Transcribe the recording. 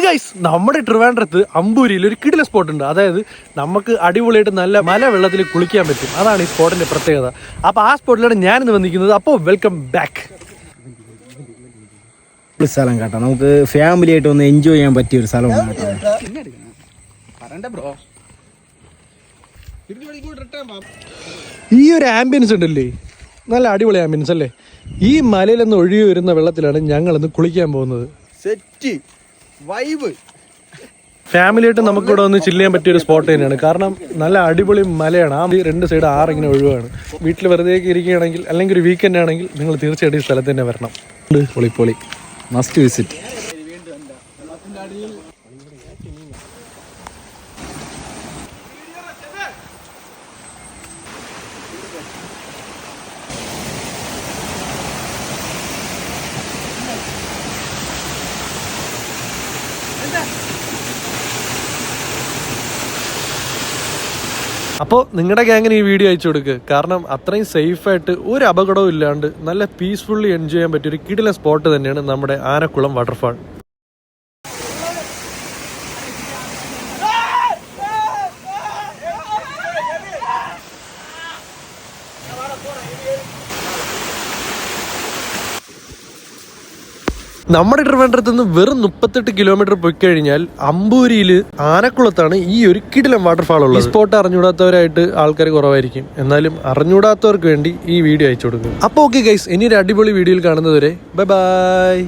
Guys, നമ്മുടെ ട്രിവാൻഡ്രത്ത് അമ്പൂരിയിൽ ഒരു കിടില സ്പോട്ട് ഉണ്ട്. അതായത് നമുക്ക് അടിപൊളിയായിട്ട് നല്ല മല വെള്ളത്തിൽ കുളിക്കാൻ പറ്റും. അതാണ് ഈ സ്പോട്ടിന്റെ പ്രത്യേകത. അപ്പോൾ ആ സ്പോട്ടിലാണ് ഞാനിന്ന് വന്നിരിക്കുന്നത്. അപ്പോൾ വെൽക്കം ബാക്ക്. സ്ഥലം കേട്ടോ, നമുക്ക് ഫാമിലി ആയിട്ട് ഒന്ന് എൻജോയ് ചെയ്യാൻ പറ്റിയ ഒരു സ്ഥലമാണ് കേട്ടോ. ഈ ഒരു ആംബിയൻസ് ഉണ്ടല്ലേ, നല്ല അടിപൊളി ആംബിയൻസ് അല്ലേ. ഈ മലയിൽ നിന്ന് ഒഴുകി വരുന്ന വെള്ളത്തിലാണ് ഞങ്ങളിന്ന് കുളിക്കാൻ പോകുന്നത്. Set vibe. ഫാമിലിയായിട്ട് നമുക്കിവിടെ ഒന്ന് ചില്ല് ചെയ്യാൻ പറ്റിയ ഒരു സ്പോട്ട് തന്നെയാണ്. കാരണം നല്ല അടിപൊളി മലയാണ്. ആ രണ്ട് സൈഡ് ആറിങ്ങനെ ഒഴുകാണ്. വീട്ടിൽ വെറുതെ ഇരിക്കുകയാണെങ്കിൽ അല്ലെങ്കിൽ ഒരു വീക്കെൻഡ് ആണെങ്കിൽ നിങ്ങൾ തീർച്ചയായിട്ടും ഈ സ്ഥലത്ത് തന്നെ വരണം. പൊളി മസ്റ്റ് വിസിറ്റ്. അപ്പോൾ നിങ്ങളുടെ ഗ്യാങ്ങിന് ഈ വീഡിയോ അയച്ചു കൊടുക്കുക. കാരണം അത്രയും സേഫായിട്ട് ഒരു അപകടവും ഇല്ലാണ്ട് നല്ല പീസ്ഫുള്ളി എൻജോയ് ചെയ്യാൻ പറ്റിയ ഒരു കിടിലൻ സ്പോട്ട് തന്നെയാണ് നമ്മുടെ ആനക്കുളം വാട്ടർഫാൾ. നമ്മുടെ ട്രിവാൻഡ്രത്ത് നിന്ന് വെറും 38 കിലോമീറ്റർ പോയി കഴിഞ്ഞാൽ അമ്പൂരിയിൽ ആനക്കുളത്താണ് ഈ ഒരു കിടിലൻ വാട്ടർഫാൾ ഉള്ളത്. ഈ സ്പോട്ട് അറിഞ്ഞൂടാത്തവരായിട്ട് ആൾക്കാർ കുറവായിരിക്കും. എന്നാലും അറിഞ്ഞൂടാത്തവർക്ക് വേണ്ടി ഈ വീഡിയോ അയച്ചു കൊടുക്കും. അപ്പോൾ ഓക്കെ ഗൈസ്, ഇനി ഒരു അടിപൊളി വീഡിയോയിൽ കാണുന്നതുവരെ ബൈ ബൈ.